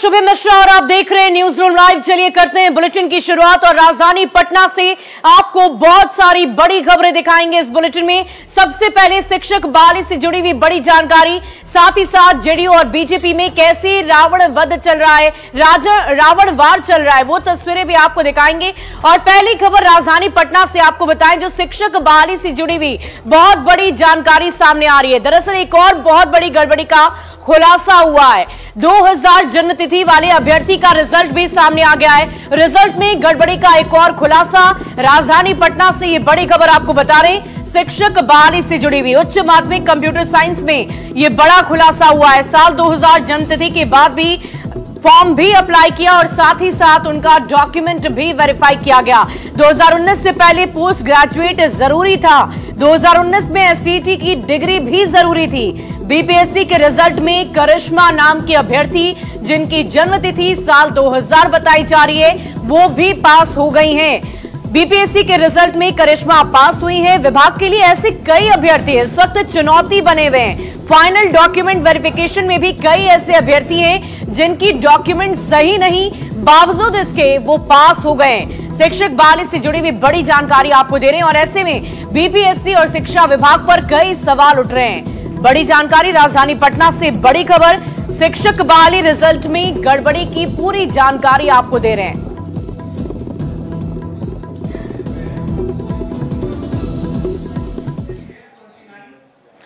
शुभम मिश्रा और आप देख रहे हैं न्यूज रूम लाइव। चलिए करते हैं बुलेटिन की शुरुआत और राजधानी पटना से आपको बहुत सारी बड़ी खबरें दिखाएंगे इस बुलेटिन में। सबसे पहले शिक्षक बहाली से जुड़ी हुई बड़ी जानकारी, साथ ही साथ जेडीयू और बीजेपी में कैसे रावण वध चल रहा है, रावण वार चल रहा है, वो तस्वीरें भी आपको दिखाएंगे। और पहली खबर राजधानी पटना से आपको बताएं, जो शिक्षक बहाली से जुड़ी हुई बहुत बड़ी जानकारी सामने आ रही है। दरअसल एक और बहुत बड़ी गड़बड़ी का खुलासा हुआ है। 2000 जन्मतिथि वाले अभ्यर्थी का रिजल्ट भी सामने आ गया है। रिजल्ट में गड़बड़ी का एक और खुलासा। राजधानी पटना से ये बड़ी खबर आपको बता रहे हैं, शिक्षक बहाली से जुड़ी हुई उच्च माध्यमिक कंप्यूटर साइंस में ये बड़ा खुलासा हुआ है। साल 2000 जन्मतिथि के बाद भी फॉर्म भी अप्लाई किया और साथ ही साथ उनका डॉक्यूमेंट भी वेरीफाई किया गया। 2019 से पहले पोस्ट ग्रेजुएट जरूरी था। 2019 में एसटीटी की डिग्री भी जरूरी थी। बीपीएससी के रिजल्ट में करिश्मा नाम की अभ्यर्थी, जिनकी जन्मतिथि साल 2000 बताई जा रही है, वो भी पास हो गई हैं। बीपीएससी के रिजल्ट में करिश्मा पास हुई हैं। विभाग के लिए ऐसे कई अभ्यर्थी इस वक्त चुनौती बने हुए हैं। फाइनल डॉक्यूमेंट वेरिफिकेशन में भी कई ऐसे अभ्यर्थी हैं जिनकी डॉक्यूमेंट सही नहीं, बावजूद इसके वो पास हो गए। शिक्षक बहाली से जुड़ी हुई बड़ी जानकारी आपको दे रहे हैं और ऐसे में बीपीएससी और शिक्षा विभाग पर कई सवाल उठ रहे हैं। बड़ी जानकारी राजधानी पटना से बड़ी खबर, शिक्षक बहाली रिजल्ट में गड़बड़ी की पूरी जानकारी आपको दे रहे हैं।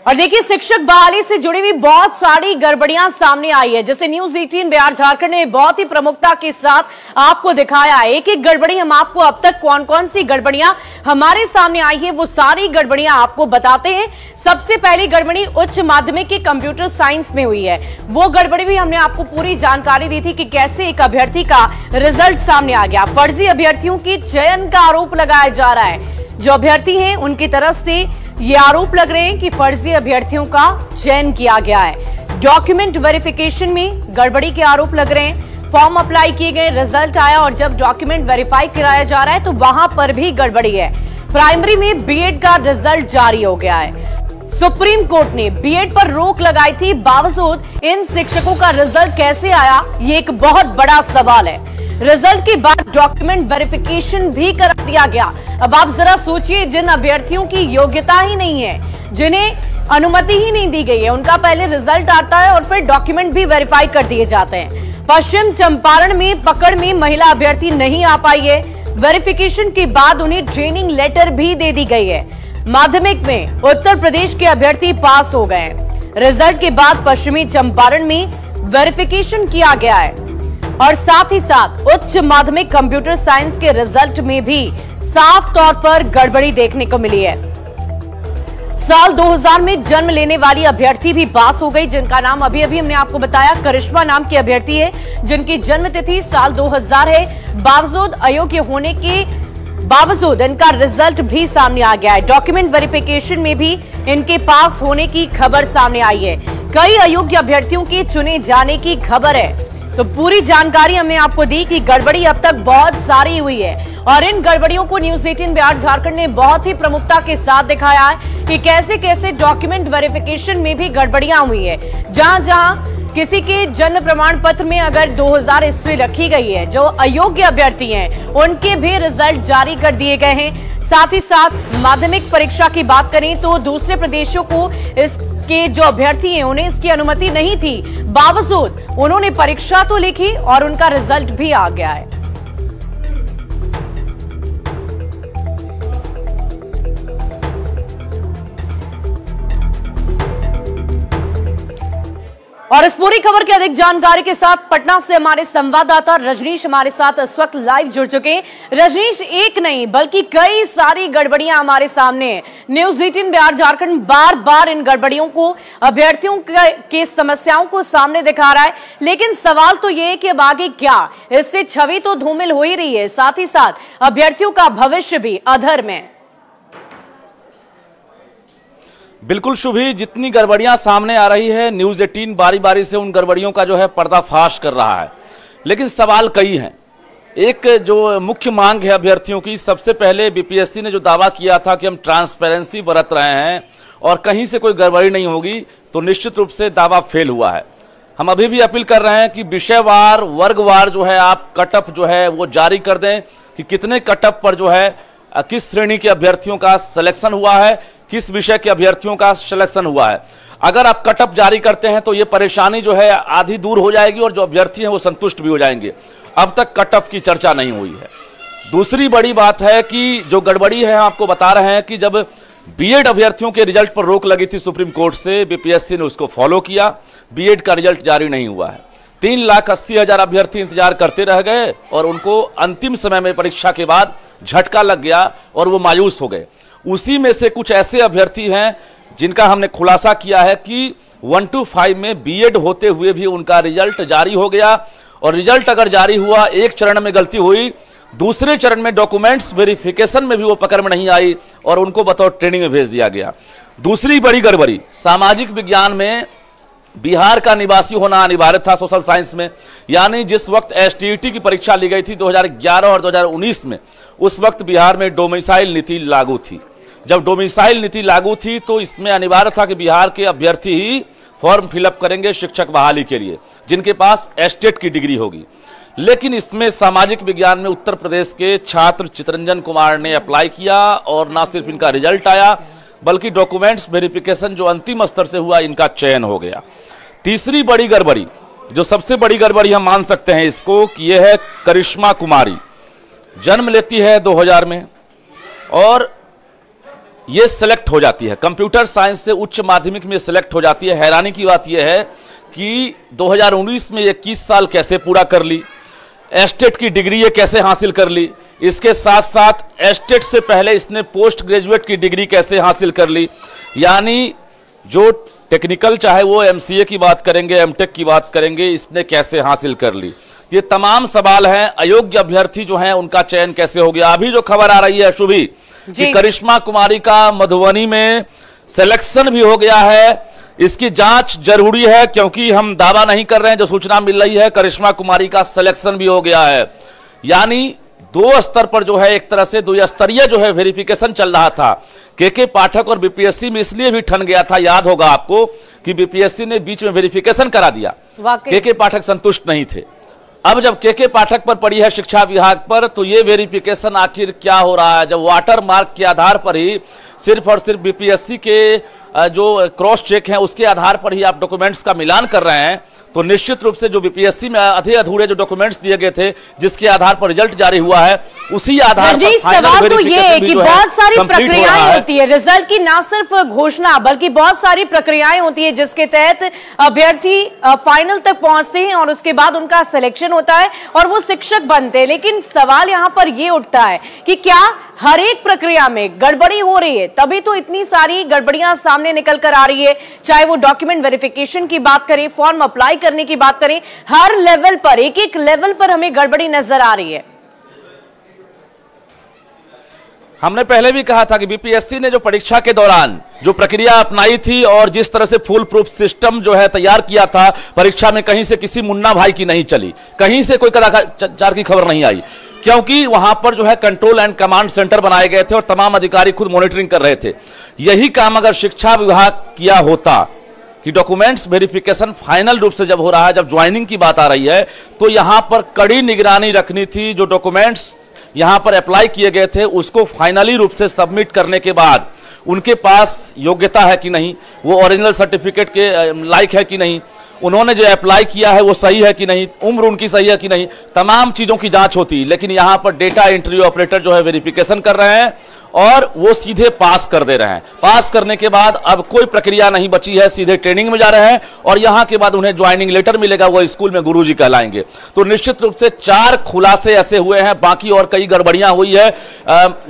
और देखिए, शिक्षक बहाली से जुड़ी हुई बहुत सारी गड़बड़ियां सामने आई है, जैसे न्यूज 18 बिहार झारखंड ने बहुत ही प्रमुखता के साथ आपको दिखाया है। एक एक गड़बड़ी हम आपको अब तक कौन कौन सी गड़बड़ियां हमारे सामने आई है वो सारी गड़बड़ियां आपको बताते हैं। सबसे पहली गड़बड़ी उच्च माध्यमिक के कंप्यूटर साइंस में हुई है। वो गड़बड़ी भी हमने आपको पूरी जानकारी दी थी कि कैसे एक अभ्यर्थी का रिजल्ट सामने आ गया। फर्जी अभ्यर्थियों के चयन का आरोप लगाया जा रहा है। जो अभ्यर्थी हैं उनकी तरफ से ये आरोप लग रहे हैं कि फर्जी अभ्यर्थियों का चयन किया गया है। डॉक्यूमेंट वेरिफिकेशन में गड़बड़ी के आरोप लग रहे हैं। फॉर्म अप्लाई किए गए, रिजल्ट आया और जब डॉक्यूमेंट वेरीफाई कराया जा रहा है तो वहां पर भी गड़बड़ी है। प्राइमरी में बीएड का रिजल्ट जारी हो गया है। सुप्रीम कोर्ट ने बीएड पर रोक लगाई थी, बावजूद इन शिक्षकों का रिजल्ट कैसे आया, ये एक बहुत बड़ा सवाल है। रिजल्ट के बाद डॉक्यूमेंट वेरिफिकेशन भी करा दिया गया। अब आप जरा सोचिए, जिन अभ्यर्थियों की योग्यता ही नहीं है, जिन्हें अनुमति ही नहीं दी गई है, उनका पहले रिजल्ट आता है और फिर डॉक्यूमेंट भी वेरीफाई कर दिए जाते हैं। पश्चिम चंपारण में पकड़ में महिला अभ्यर्थी नहीं आ पाई है। वेरिफिकेशन के बाद उन्हें ट्रेनिंग लेटर भी दे दी गई है। माध्यमिक में उत्तर प्रदेश के अभ्यर्थी पास हो गए। रिजल्ट के बाद पश्चिमी चंपारण में वेरिफिकेशन किया गया है और साथ ही साथ उच्च माध्यमिक कंप्यूटर साइंस के रिजल्ट में भी साफ तौर पर गड़बड़ी देखने को मिली है। साल 2000 में जन्म लेने वाली अभ्यर्थी भी पास हो गई, जिनका नाम अभी हमने आपको बताया, करिश्मा नाम की अभ्यर्थी है, जिनकी जन्म तिथि साल 2000 है। बावजूद अयोग्य होने के बावजूद इनका रिजल्ट भी सामने आ गया है। डॉक्यूमेंट वेरिफिकेशन में भी इनके पास होने की खबर सामने आई है। कई अयोग्य अभ्यर्थियों के चुने जाने की खबर है। तो पूरी जानकारी हमने आपको दी कि गड़बड़ी अब तक बहुत सारी हुई है और इन गड़बड़ियों को न्यूज 18 बिहार झारखंड ने बहुत ही प्रमुखता के साथ दिखाया है कि कैसे कैसे डॉक्यूमेंट वेरिफिकेशन में भी गड़बड़ियां हुई है। जहां जहां किसी के जन्म प्रमाण पत्र में अगर 2000 ईस्वी रखी गई है, जो अयोग्य अभ्यर्थी हैं उनके भी रिजल्ट जारी कर दिए गए हैं। साथ ही साथ माध्यमिक परीक्षा की बात करें तो दूसरे प्रदेशों को इसके जो अभ्यर्थी हैं उन्हें इसकी अनुमति नहीं थी, बावजूद उन्होंने परीक्षा तो लिखी और उनका रिजल्ट भी आ गया है। और इस पूरी खबर की अधिक जानकारी के साथ पटना से हमारे संवाददाता रजनीश हमारे साथ इस वक्त लाइव जुड़ चुके हैं। रजनीश, एक नहीं बल्कि कई सारी गड़बड़ियां हमारे सामने हैं। न्यूज 18 बिहार झारखंड बार बार इन गड़बड़ियों को, अभ्यर्थियों के समस्याओं को सामने दिखा रहा है, लेकिन सवाल तो ये है कि अब आगे क्या? इससे छवि तो धूमिल हो ही रही है, साथ ही साथ अभ्यर्थियों का भविष्य भी अधर में। बिल्कुल शुभी, जितनी गड़बड़ियां सामने आ रही है, न्यूज 18 बारी बारी से उन गड़बड़ियों का जो है पर्दाफाश कर रहा है, लेकिन सवाल कई हैं। एक जो मुख्य मांग है अभ्यर्थियों की, सबसे पहले बीपीएससी ने जो दावा किया था कि हम ट्रांसपेरेंसी बरत रहे हैं और कहीं से कोई गड़बड़ी नहीं होगी, तो निश्चित रूप से दावा फेल हुआ है। हम अभी भी अपील कर रहे हैं कि विषयवार वर्गवार जो है आप कटअप जो है वो जारी कर दें कि कितने कटअप पर जो है किस श्रेणी के अभ्यर्थियों का सिलेक्शन हुआ है, किस विषय के अभ्यर्थियों का सिलेक्शन हुआ है। अगर आप कटअप जारी करते हैं तो ये परेशानी जो है आधी दूर हो जाएगी और जो अभ्यर्थी हैं वो संतुष्ट भी हो जाएंगे। अब तक कटअप की चर्चा नहीं हुई है। दूसरी बड़ी बात है कि जो गड़बड़ी है आपको बता रहे हैं कि जब बीएड अभ्यर्थियों के रिजल्ट पर रोक लगी थी सुप्रीम कोर्ट से, बीपीएससी ने उसको फॉलो किया, बीएड का रिजल्ट जारी नहीं हुआ है। 3,80,000 अभ्यर्थी इंतजार करते रह गए और उनको अंतिम समय में परीक्षा के बाद झटका लग गया और वो मायूस हो गए। उसी में से कुछ ऐसे अभ्यर्थी हैं जिनका हमने खुलासा किया है कि 1 to 5 में बीएड होते हुए भी उनका रिजल्ट जारी हो गया, और रिजल्ट अगर जारी हुआ, एक चरण में गलती हुई, दूसरे चरण में डॉक्यूमेंट्स वेरिफिकेशन में भी वो पकड़ में नहीं आई और उनको बतौर ट्रेनिंग में भेज दिया गया। दूसरी बड़ी गड़बड़ी, सामाजिक विज्ञान में बिहार का निवासी होना अनिवार्य था सोशल साइंस में, यानी जिस वक्त एसटीईटी की परीक्षा ली गई थी 2011 और 2019 में, उस वक्त बिहार में डोमिसाइल नीति लागू थी। जब डोमिसाइल नीति लागू थी तो इसमें अनिवार्य था कि बिहार के अभ्यर्थी ही फॉर्म फिलअप करेंगे शिक्षक बहाली के लिए, जिनके पास एस्टेट की डिग्री होगी। लेकिन इसमें सामाजिक विज्ञान में उत्तर प्रदेश के छात्र चितरंजन कुमार ने अप्लाई किया और ना सिर्फ इनका रिजल्ट आया बल्कि डॉक्यूमेंट्स वेरिफिकेशन जो अंतिम स्तर से हुआ, इनका चयन हो गया। तीसरी बड़ी गड़बड़ी, जो सबसे बड़ी गड़बड़ी हम मान सकते हैं इसको, कि यह है करिश्मा कुमारी। जन्म लेती है 2000 में और ये सिलेक्ट हो जाती है कंप्यूटर साइंस से, उच्च माध्यमिक में सिलेक्ट हो जाती है। हैरानी की बात यह है कि 2019 में 21 साल कैसे पूरा कर ली, एस्टेट की डिग्री ये कैसे हासिल कर ली, इसके साथ साथ एस्टेट से पहले इसने पोस्ट ग्रेजुएट की डिग्री कैसे हासिल कर ली, यानी जो टेक्निकल, चाहे वो एमसीए की बात करेंगे, एमटेक की बात करेंगे, इसने कैसे हासिल कर ली। ये तमाम सवाल हैं। अयोग्य अभ्यर्थी जो हैं उनका चयन कैसे हो गया। अभी जो खबर आ रही है शुभी कि करिश्मा कुमारी का मधुबनी में सिलेक्शन भी हो गया है, इसकी जांच जरूरी है क्योंकि हम दावा नहीं कर रहे हैं, जो सूचना मिल रही है करिश्मा कुमारी का सिलेक्शन भी हो गया है। यानी दो स्तर पर जो है, एक तरह से द्विस्तरीय जो है वेरिफिकेशन चल रहा था। के पाठक और बीपीएससी में इसलिए भी ठन गया था, याद होगा आपको, कि बीपीएससी ने बीच में वेरिफिकेशन करा दिया, के पाठक संतुष्ट नहीं थे। अब जब के पाठक पर पड़ी है शिक्षा विभाग पर, तो ये वेरिफिकेशन आखिर क्या हो रहा है। जब वाटर मार्क के आधार पर ही सिर्फ और सिर्फ बीपीएससी के जो क्रॉस चेक है उसके आधार पर ही आप डॉक्यूमेंट्स का मिलान कर रहे हैं, तो निश्चित रूप से जो बीपीएससी में आधे अधूरे जो डॉक्यूमेंट्स दिए गए थे, जिसके आधार पर रिजल्ट जारी हुआ है, उसी आधार पर सवाल तो ये है कि बहुत सारी प्रक्रियाएं होती है रिजल्ट की, ना सिर्फ घोषणा बल्कि बहुत सारी प्रक्रियाएं होती है जिसके तहत अभ्यर्थी फाइनल तक पहुंचते हैं और उसके बाद उनका सिलेक्शन होता है और वो शिक्षक बनते हैं। लेकिन सवाल यहां पर ये उठता है कि क्या हर एक प्रक्रिया में गड़बड़ी हो रही है, तभी तो इतनी सारी गड़बड़ियां सामने निकल कर आ रही है। चाहे वो डॉक्यूमेंट वेरिफिकेशन की बात करें, फॉर्म अप्लाई करने की बात करें, हर लेवल पर, एक एक लेवल पर हमें गड़बड़ी नजर आ रही है। हमने पहले भी कहा था कि बीपीएससी ने जो परीक्षा के दौरान जो प्रक्रिया अपनाई थी और जिस तरह से फुल प्रूफ सिस्टम जो है तैयार किया था, परीक्षा में कहीं से किसी मुन्ना भाई की नहीं चली, कहीं से कोई कदाचार की खबर नहीं आई, क्योंकि वहां पर जो है कंट्रोल एंड कमांड सेंटर बनाए गए थे और तमाम अधिकारी खुद मॉनिटरिंग कर रहे थे। यही काम अगर शिक्षा विभाग किया होता कि डॉक्यूमेंट्स वेरिफिकेशन फाइनल रूप से जब हो रहा है, जब ज्वाइनिंग की बात आ रही है, तो यहां पर कड़ी निगरानी रखनी थी। जो डॉक्यूमेंट्स यहां पर अप्लाई किए गए थे उसको फाइनली रूप से सबमिट करने के बाद उनके पास योग्यता है कि नहीं, वो ओरिजिनल सर्टिफिकेट के लायक है कि नहीं, उन्होंने जो अप्लाई किया है वो सही है कि नहीं, उम्र उनकी सही है कि नहीं, तमाम चीजों की जांच होती। लेकिन यहां पर डेटा एंट्री ऑपरेटर जो है वेरिफिकेशन कर रहे हैं और वो सीधे पास कर दे रहे हैं। पास करने के बाद अब कोई प्रक्रिया नहीं बची है, सीधे ट्रेनिंग में जा रहे हैं और यहां के बाद उन्हें ज्वाइनिंग लेटर मिलेगा, वो स्कूल में गुरुजी कहलाएंगे। तो निश्चित रूप से 4 खुलासे ऐसे हुए हैं, बाकी और कई गड़बड़ियां हुई है।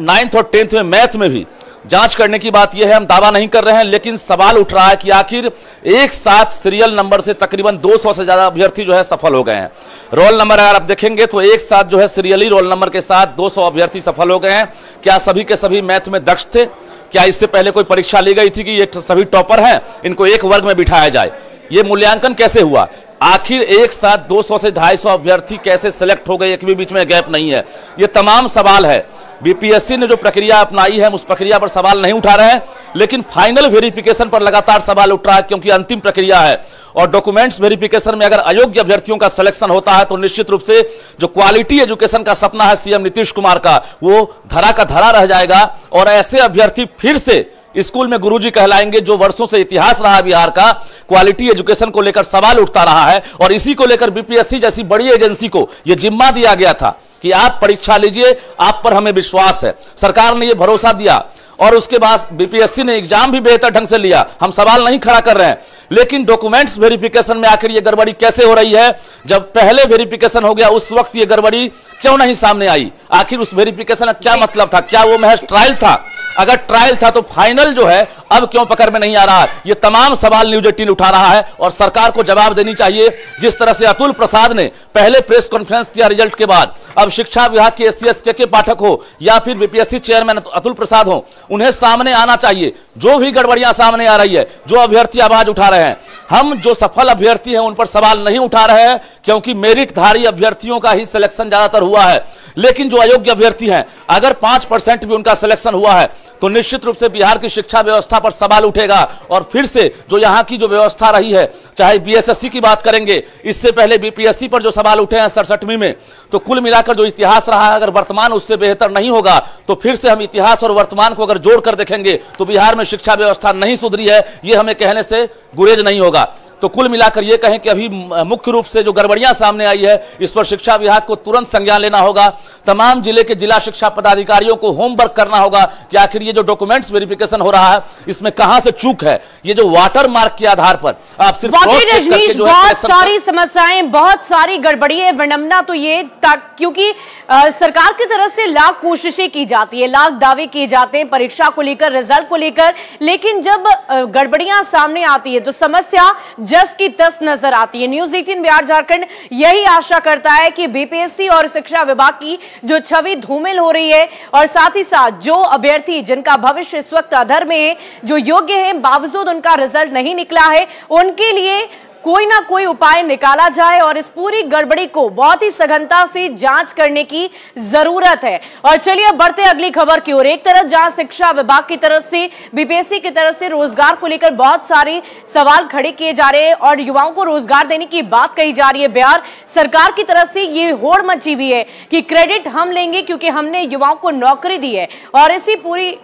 9th और 10th में मैथ में भी जांच करने की बात यह है, हम दावा नहीं कर रहे हैं, लेकिन सवाल उठ रहा है कि आखिर एक साथ सीरियल नंबर से तकरीबन 200 से ज्यादा अभ्यर्थी जो है सफल हो गए हैं। रोल नंबर अगर आप देखेंगे तो एक साथ जो है सीरियली रोल नंबर के साथ 200 अभ्यर्थी सफल हो गए हैं। क्या सभी के सभी मैथ में दक्ष थे? क्या इससे पहले कोई परीक्षा ली गई थी कि ये सभी टॉपर हैं, इनको एक वर्ग में बिठाया जाए? ये मूल्यांकन कैसे हुआ? आखिर एक साथ 200 से 250 अभ्यर्थी कैसे सिलेक्ट हो गए, एक भी बीच में गैप नहीं है? ये तमाम सवाल है। बीपीएससी ने जो प्रक्रिया अपनाई है, हम उस प्रक्रिया पर सवाल नहीं उठा रहे हैं, लेकिन फाइनल वेरिफिकेशन पर लगातार सवाल उठ रहा है, क्योंकि अंतिम प्रक्रिया है और डॉक्यूमेंट्स वेरिफिकेशन में अगर अयोग्य अभ्यर्थियों का सिलेक्शन होता है तो निश्चित रूप से जो क्वालिटी एजुकेशन का सपना है सीएम नीतीश कुमार का, वो धरा का धरा रह जाएगा और ऐसे अभ्यर्थी फिर से स्कूल में गुरुजी कहलाएंगे, जो वर्षों से इतिहास रहा बिहार का क्वालिटी एजुकेशन को लेकर सवाल उठता रहा है। और इसी को लेकर बीपीएससी जैसी बड़ी एजेंसी को यह जिम्मा दिया गया था कि आप परीक्षा लीजिए, आप पर हमें विश्वास है। सरकार ने यह भरोसा दिया और उसके बाद बीपीएससी ने एग्जाम भी बेहतर ढंग से लिया, हम सवाल नहीं खड़ा कर रहे हैं, लेकिन डॉक्यूमेंट्स वेरिफिकेशन में आखिर ये गड़बड़ी कैसे हो रही है? जब पहले वेरिफिकेशन हो गया उस वक्त ये गड़बड़ी क्यों नहीं सामने आई? आखिर उस वेरिफिकेशन का क्या मतलब था? क्या वो महज ट्रायल था? अगर ट्रायल था तो फाइनल जो है अब क्यों पकड़ में नहीं आ रहा? ये तमाम सवाल न्यूज 18 उठा रहा है और सरकार को जवाब देनी चाहिए। जिस तरह से अतुल प्रसाद ने पहले प्रेस कॉन्फ्रेंस किया रिजल्ट के बाद, अब शिक्षा विभाग के एससीएस के पाठक हो या फिर बीपीएससी चेयरमैन अतुल प्रसाद हो, उन्हें सामने आना चाहिए। जो भी गड़बड़ियां सामने आ रही है, जो अभ्यर्थी आवाज उठा रहे हैं, हम जो सफल अभ्यर्थी हैं उन पर सवाल नहीं उठा रहे हैं, क्योंकि मेरिटधारी अभ्यर्थियों का ही सिलेक्शन ज्यादातर हुआ है। लेकिन जो अयोग्य अभ्यर्थी हैं, अगर 5% भी उनका सिलेक्शन हुआ है तो निश्चित रूप से बिहार की शिक्षा व्यवस्था पर सवाल उठेगा और फिर से जो यहां की जो व्यवस्था रही है, चाहे बीएसएससी की बात करेंगे, इससे पहले बीपीएससी पर जो सवाल उठे हैं 67वीं में, तो कुल मिलाकर जो इतिहास रहा है अगर वर्तमान उससे बेहतर नहीं होगा तो फिर से हम इतिहास और वर्तमान को अगर जोड़कर देखेंगे तो बिहार में शिक्षा व्यवस्था नहीं सुधरी है, ये हमें कहने से गुरेज नहीं होगा। तो कुल मिलाकर ये कहें कि अभी मुख्य रूप से जो गड़बड़ियां सामने आई है इस पर शिक्षा विभाग को तुरंत संज्ञान लेना होगा। तमाम जिले के जिला शिक्षा पदाधिकारियों को होमवर्क करना होगा कि आखिर ये जो डॉक्यूमेंट्स वेरिफिकेशन हो रहा है इसमें कहां से चूक है। ये जो वाटर मार्क के आधार पर आप सिर्फ बहुत सारी समस्याएं, बहुत सारी गड़बड़ी है। विडंबना तो ये क्योंकि सरकार की तरफ से लाख कोशिशें की जाती है, लाख दावे किए जाते हैं परीक्षा को लेकर, रिजल्ट को लेकर, लेकिन जब गड़बड़ियां सामने आती है तो समस्या जस की तस नजर आती है। न्यूज 18 बिहार झारखंड यही आशा करता है कि बीपीएससी और शिक्षा विभाग की जो छवि धूमिल हो रही है और साथ ही साथ जो अभ्यर्थी जिनका भविष्य इस वक्त अधर में है, जो योग्य है बावजूद उनका रिजल्ट नहीं निकला है, उनके लिए कोई ना कोई उपाय निकाला जाए और इस पूरी गड़बड़ी को बहुत ही सघनता से जांच करने की जरूरत है। और चलिए अब बढ़ते अगली खबर की ओर। एक तरफ जहां शिक्षा विभाग की तरफ से, बीपीएससी की तरफ से रोजगार को लेकर बहुत सारे सवाल खड़े किए जा रहे हैं और युवाओं को रोजगार देने की बात कही जा रही है, बिहार सरकार की तरफ से ये होड़ मची हुई है कि क्रेडिट हम लेंगे क्योंकि हमने युवाओं को नौकरी दी है। और इसी पूरी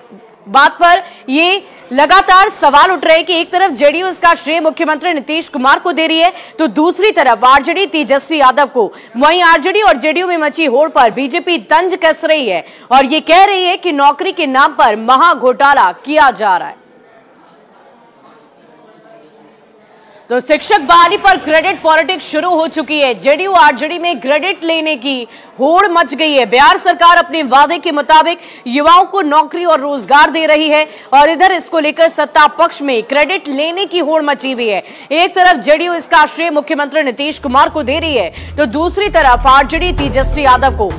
बात पर ये लगातार सवाल उठ रहे हैं कि एक तरफ जेडीयू इसका श्रेय मुख्यमंत्री नीतीश कुमार को दे रही है तो दूसरी तरफ आरजेडी तेजस्वी यादव को। वहीं आरजेडी और जेडीयू में मची होड़ पर बीजेपी तंज कस रही है और ये कह रही है कि नौकरी के नाम पर महा घोटाला किया जा रहा है। तो शिक्षक बहाली पर क्रेडिट पॉलिटिक्स शुरू हो चुकी है। जेडीयू आरजेडी में क्रेडिट लेने की होड़ मच गई है। बिहार सरकार अपने वादे के मुताबिक युवाओं को नौकरी और रोजगार दे रही है और इधर इसको लेकर सत्ता पक्ष में क्रेडिट लेने की होड़ मची हुई है। एक तरफ जेडीयू इसका श्रेय मुख्यमंत्री नीतीश कुमार को दे रही है तो दूसरी तरफ आरजेडी तेजस्वी यादव को।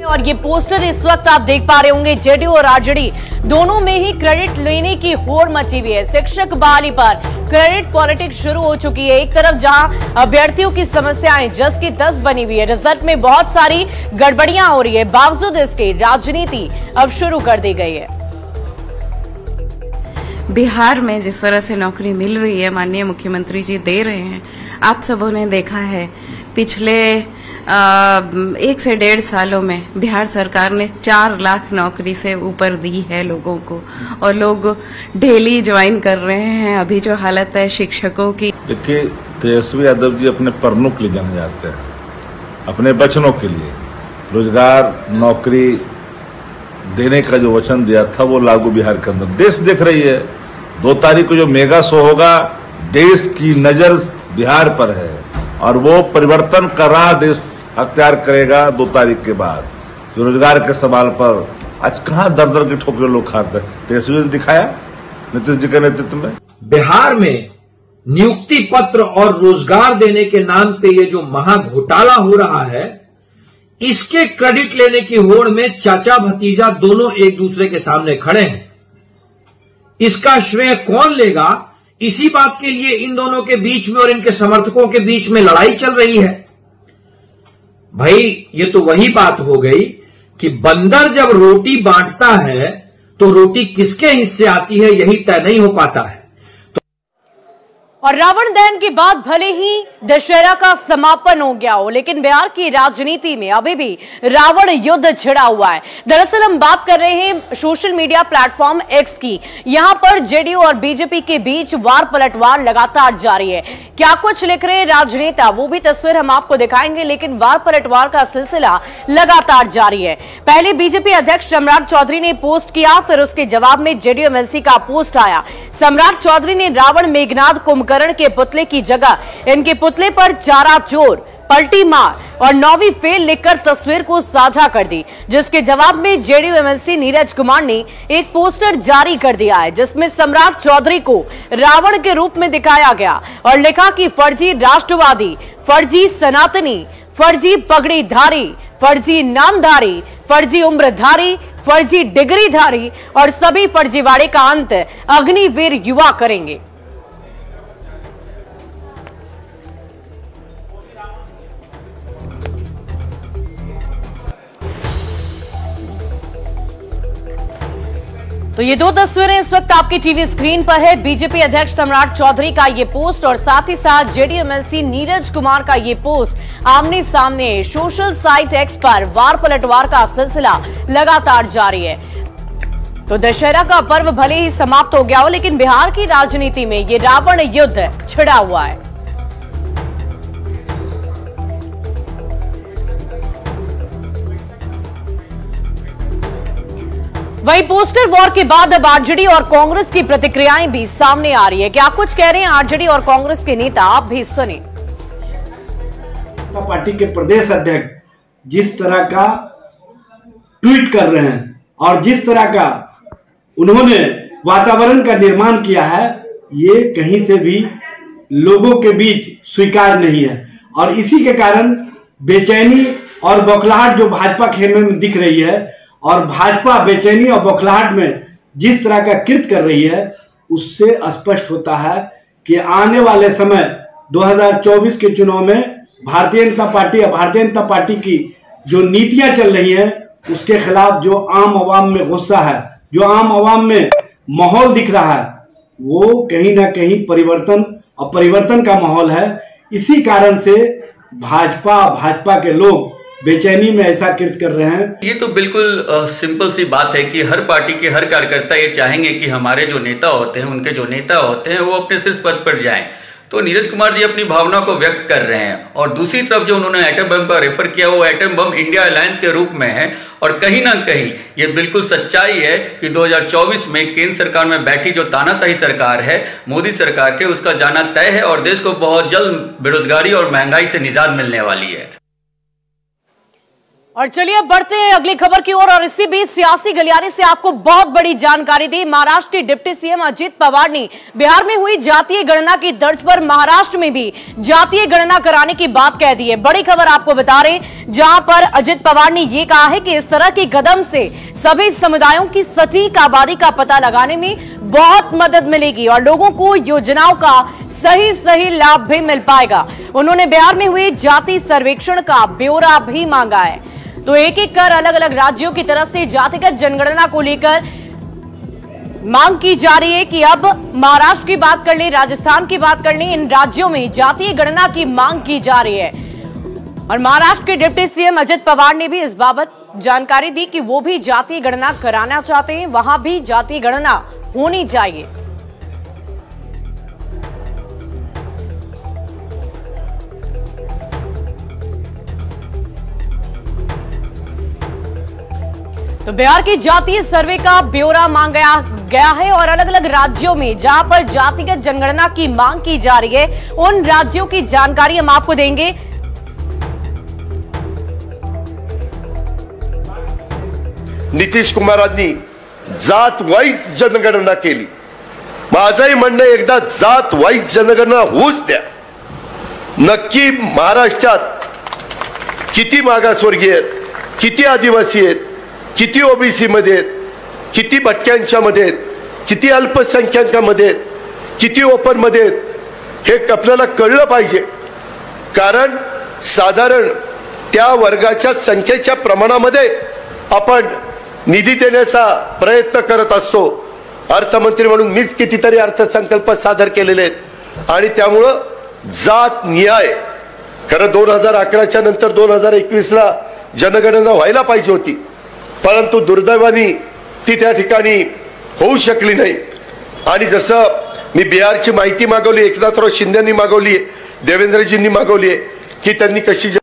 और ये पोस्टर इस वक्त आप देख पा रहे होंगे, जेडीयू और आरजेडी दोनों में ही क्रेडिट लेने की होड़ मची हुई है। शिक्षक बहाली पर क्रेडिट पॉलिटिक्स शुरू हो चुकी है। एक तरफ जहां अभ्यर्थियों की समस्याएं जस की तस बनी हुई है, रिजल्ट में बहुत सारी गड़बड़ियां हो रही है, बावजूद इसके राजनीति अब शुरू कर दी गई है। बिहार में जिस तरह से नौकरी मिल रही है, माननीय मुख्यमंत्री जी दे रहे हैं, आप सबों ने देखा है पिछले 1 से 1.5 सालों में बिहार सरकार ने 4 लाख नौकरी से ऊपर दी है लोगों को और लोग डेली ज्वाइन कर रहे हैं। अभी जो हालत है शिक्षकों की, देखिए तेजस्वी यादव जी अपने परनों के लिए जाने जाते हैं, अपने वचनों के लिए। रोजगार नौकरी देने का जो वचन दिया था वो लागू बिहार के अंदर देश देख रही है। 2 तारीख को जो मेगा शो होगा, देश की नजर बिहार पर है और वो परिवर्तन का राह देश अख्तियार करेगा 2 तारीख के बाद। रोजगार के सवाल पर आज कहां दर दर की ठोकरें लोग खाते हैं, तेजस्वी ने दिखाया नीतीश जी के नेतृत्व में। बिहार में नियुक्ति पत्र और रोजगार देने के नाम पे ये जो महा घोटाला हो रहा है, इसके क्रेडिट लेने की होड़ में चाचा भतीजा दोनों एक दूसरे के सामने खड़े हैं। इसका श्रेय कौन लेगा, इसी बात के लिए इन दोनों के बीच में और इनके समर्थकों के बीच में लड़ाई चल रही है। भाई ये तो वही बात हो गई कि बंदर जब रोटी बांटता है तो रोटी किसके हिस्से आती है यही तय नहीं हो पाता है। और रावण दहन के बाद भले ही दशहरा का समापन हो गया हो, लेकिन बिहार की राजनीति में अभी भी रावण युद्ध छिड़ा हुआ है। दरअसल हम बात कर रहे हैं सोशल मीडिया प्लेटफॉर्म एक्स की। यहां पर जेडीयू और बीजेपी के बीच वार पलटवार लगातार जारी है। क्या कुछ लिख रहे हैं राजनेता, वो भी तस्वीर हम आपको दिखाएंगे, लेकिन वार पलटवार का सिलसिला लगातार जारी है। पहले बीजेपी अध्यक्ष सम्राट चौधरी ने पोस्ट किया, फिर उसके जवाब में जेडीयू एमएलसी का पोस्ट आया। सम्राट चौधरी ने रावण मेघनाद कुंभकर्ण के पुतले की जगह इनके पुतले पर चारा चोर, पलटी मार और 9वीं फेल लिखकर तस्वीर को साझा कर दी, जिसके जवाब में जेडीयू एमएलसी नीरज कुमार ने एक पोस्टर जारी कर दिया है, जिसमें सम्राट चौधरी को रावण के रूप में दिखाया गया और लिखा कि फर्जी राष्ट्रवादी, फर्जी सनातनी, फर्जी पगड़ीधारी, फर्जी नामधारी, फर्जी उम्रधारी, फर्जी डिग्रीधारी और सभी फर्जीवाड़े का अंत अग्निवीर युवा करेंगे। तो ये दो तस्वीरें इस वक्त आपकी टीवी स्क्रीन पर है। बीजेपी अध्यक्ष सम्राट चौधरी का ये पोस्ट और साथ ही साथ जेडीयू एमएलसी नीरज कुमार का ये पोस्ट आमने सामने सोशल साइट एक्स पर वार पलटवार का सिलसिला लगातार जारी है। तो दशहरा का पर्व भले ही समाप्त हो गया हो, लेकिन बिहार की राजनीति में ये रावण युद्ध छिड़ा हुआ है। वही पोस्टर वॉर के बाद अब आरजेडी और कांग्रेस की प्रतिक्रियाएं भी सामने आ रही है। क्या कुछ कह रहे हैं आरजेडी और कांग्रेस के नेता, आप भी सुने। पार्टी के प्रदेश अध्यक्ष जिस तरह का ट्वीट कर रहे हैं और जिस तरह का उन्होंने वातावरण का निर्माण किया है, ये कहीं से भी लोगों के बीच स्वीकार नहीं है। और इसी के कारण बेचैनी और बौखलाहट जो भाजपा खेमे में दिख रही है और भाजपा बेचैनी और बौखलाहट में जिस तरह का कृत्य कर रही है, उससे स्पष्ट होता है कि आने वाले समय 2024 के चुनाव में भारतीय जनता पार्टी और भारतीय जनता पार्टी की जो नीतियां चल रही हैं, उसके खिलाफ जो आम आवाम में गुस्सा है, जो आम आवाम में माहौल दिख रहा है, वो कहीं ना कहीं परिवर्तन का माहौल है। इसी कारण से भाजपा के लोग बेचैनी में ऐसा कृत्य कर रहे हैं। ये तो बिल्कुल सिंपल सी बात है कि हर पार्टी के हर कार्यकर्ता ये चाहेंगे कि हमारे जो नेता होते हैं, उनके जो नेता होते हैं, वो अपने शीर्ष पद पर जाएं। तो नीरज कुमार जी अपनी भावना को व्यक्त कर रहे हैं और दूसरी तरफ जो उन्होंने एटम बम का रेफर किया, वो एटम बम इंडिया अलायंस के रूप में है। और कहीं ना कहीं ये बिल्कुल सच्चाई है कि 2024 में केंद्र सरकार में बैठी जो तानाशाही सरकार है मोदी सरकार के, उसका जाना तय है और देश को बहुत जल्द बेरोजगारी और महंगाई से निजात मिलने वाली है। और चलिए अब बढ़ते हैं अगली खबर की ओर और इसी बीच सियासी गलियारे से आपको बहुत बड़ी जानकारी दी। महाराष्ट्र के डिप्टी सीएम अजित पवार ने बिहार में हुई जातीय गणना की तर्ज पर महाराष्ट्र में भी जातीय गणना कराने की बात कह दी है। बड़ी खबर आपको बता रहे, जहां पर अजित पवार ने यह कहा है कि इस तरह के कदम से सभी समुदायों की सटीक आबादी का पता लगाने में बहुत मदद मिलेगी और लोगों को योजनाओं का सही लाभ भी मिल पाएगा। उन्होंने बिहार में हुए जाति सर्वेक्षण का ब्यौरा भी मांगा है। तो एक एक कर अलग अलग राज्यों की तरफ से जातिगत जनगणना को लेकर मांग की जा रही है कि अब महाराष्ट्र की बात कर ले, राजस्थान की बात कर ले, इन राज्यों में जातीय गणना की मांग की जा रही है। और महाराष्ट्र के डिप्टी सीएम अजित पवार ने भी इस बाबत जानकारी दी कि वो भी जातीय गणना कराना चाहते हैं, वहां भी जातीय गणना होनी चाहिए। तो बिहार की जातीय सर्वे का ब्यौरा मांगा गया है और अलग अलग राज्यों में जहां पर जातिगत जनगणना की मांग की जा रही है, उन राज्यों की जानकारी हम आपको देंगे। नितीश कुमारांनी जात वाईज जनगणना केली। माझंही म्हणणं एकदा जात वाईज जनगणना होऊच द्या। नक्की महाराष्ट्रात किती मागासवर्गीय आहेत, किती आदिवासी आहेत, किती ओबीसी मध्ये आहेत, किती भटक्यांच्या मध्ये आहेत, किती अल्पसंख्याकांमध्ये आहेत, किती ओपन मध्ये आहेत, हे आपल्याला कळलं पाहिजे. कारण साधारण त्या वर्गाच्या संख्येच्या प्रमाणामध्ये आपण निधी देण्याचा प्रयत्न करत असतो. अर्थमंत्री म्हणून मीच कितीतरी अर्थसंकल्प सादर केलेले आहेत आणि त्यामुळं जात न्याय खरं 2011च्या नंतर 2021ला जनगणना व्हायला पाहिजे होती, परंतु दुर्दैवाने ती त्या ठिकाणी होऊ शकली नाही. आणि जसं मी बिहारची माहिती मागवली, एकनाथराव शिंदेंनी मागवली, देवेंद्रजींनी मागवली आहे की त्यांनी कशी.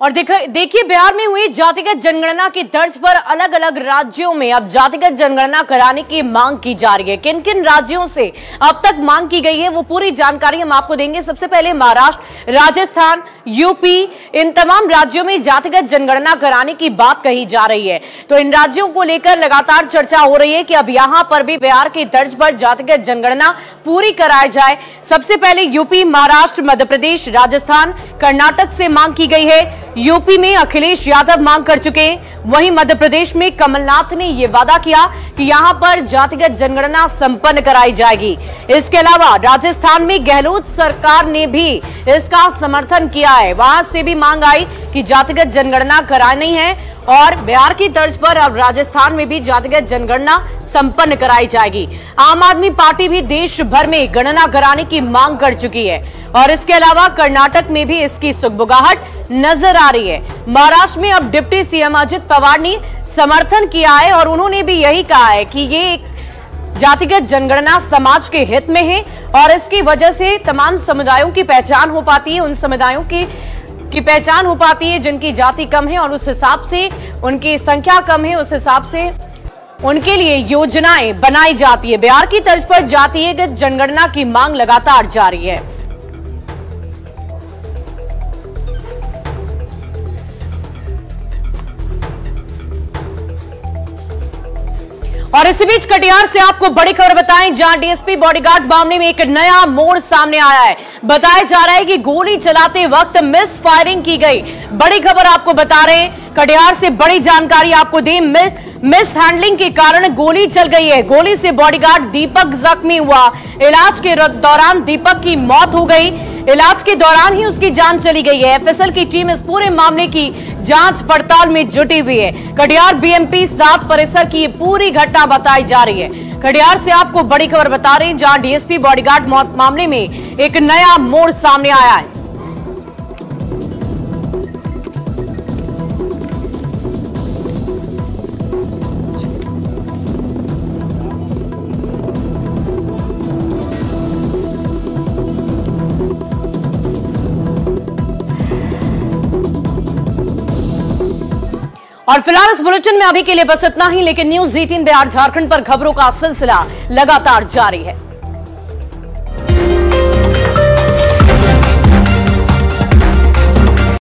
और देखिए बिहार में हुई जातिगत जनगणना की तर्ज पर अलग अलग राज्यों में अब जातिगत जनगणना कराने की मांग की जा रही है. किन किन राज्यों से अब तक मांग की गई है वो पूरी जानकारी हम आपको देंगे. सबसे पहले महाराष्ट्र, राजस्थान, यूपी, इन तमाम राज्यों में जातिगत जनगणना कराने की बात कही जा रही है. तो इन राज्यों को लेकर लगातार चर्चा हो रही है कि अब यहां पर भी बिहार की तर्ज पर जातिगत जनगणना पूरी कराई जाए. सबसे पहले यूपी, महाराष्ट्र, मध्य प्रदेश, राजस्थान, कर्नाटक से मांग की गई है. यूपी में अखिलेश यादव मांग कर चुके हैं. वहीं मध्य प्रदेश में कमलनाथ ने यह वादा किया कि यहां पर जातिगत जनगणना संपन्न कराई जाएगी. इसके अलावा राजस्थान में गहलोत सरकार ने भी इसका समर्थन किया है. वहां से भी मांग आई कि जातिगत जनगणना करानी है और बिहार की तर्ज पर अब राजस्थान में भी जातिगत जनगणना संपन्न कराई जाएगी. आम आदमी पार्टी भी देश भर में गणना कराने की मांग कर चुकी है और इसके अलावा कर्नाटक में भी इसकी सुगबुगाहट नजर आ रही है. महाराष्ट्र में अब डिप्टी सीएम अजित पवार ने समर्थन किया है और उन्होंने भी यही कहा है कि ये जातिगत जनगणना समाज के हित में है और इसकी वजह से तमाम समुदायों की पहचान हो पाती है. उन समुदायों की पहचान हो पाती है जिनकी जाति कम है और उस हिसाब से उनकी संख्या कम है, उस हिसाब से उनके लिए योजनाएं बनाई जाती है. बिहार की तर्ज पर जातिगत जनगणना की मांग लगातार जारी है. और इसी बीच कटिहार से आपको बड़ी खबर बताएं, जहां डीएसपी बॉडीगार्ड मामले में एक नया मोड़ सामने आया है. बताया जा रहा है कि गोली चलाते वक्त मिस फायरिंग की गई. बड़ी खबर आपको बता रहे हैं, कटिहार से बड़ी जानकारी आपको दी. मिस हैंडलिंग के कारण गोली चल गई है. गोली से बॉडीगार्ड दीपक जख्मी हुआ. इलाज के दौरान दीपक की मौत हो गई. इलाज के दौरान ही उसकी जान चली गई है. एफएसएल की टीम इस पूरे मामले की जांच पड़ताल में जुटी हुई है. कटिहार बीएमपी 7 परिसर की पूरी घटना बताई जा रही है. कटिहार से आपको बड़ी खबर बता रहे हैं, जहां डीएसपी बॉडीगार्ड मौत मामले में एक नया मोड़ सामने आया है. और फिलहाल इस बुलेटिन में अभी के लिए बस इतना ही, लेकिन न्यूज़ 18 बिहार झारखंड पर खबरों का सिलसिला लगातार जारी है.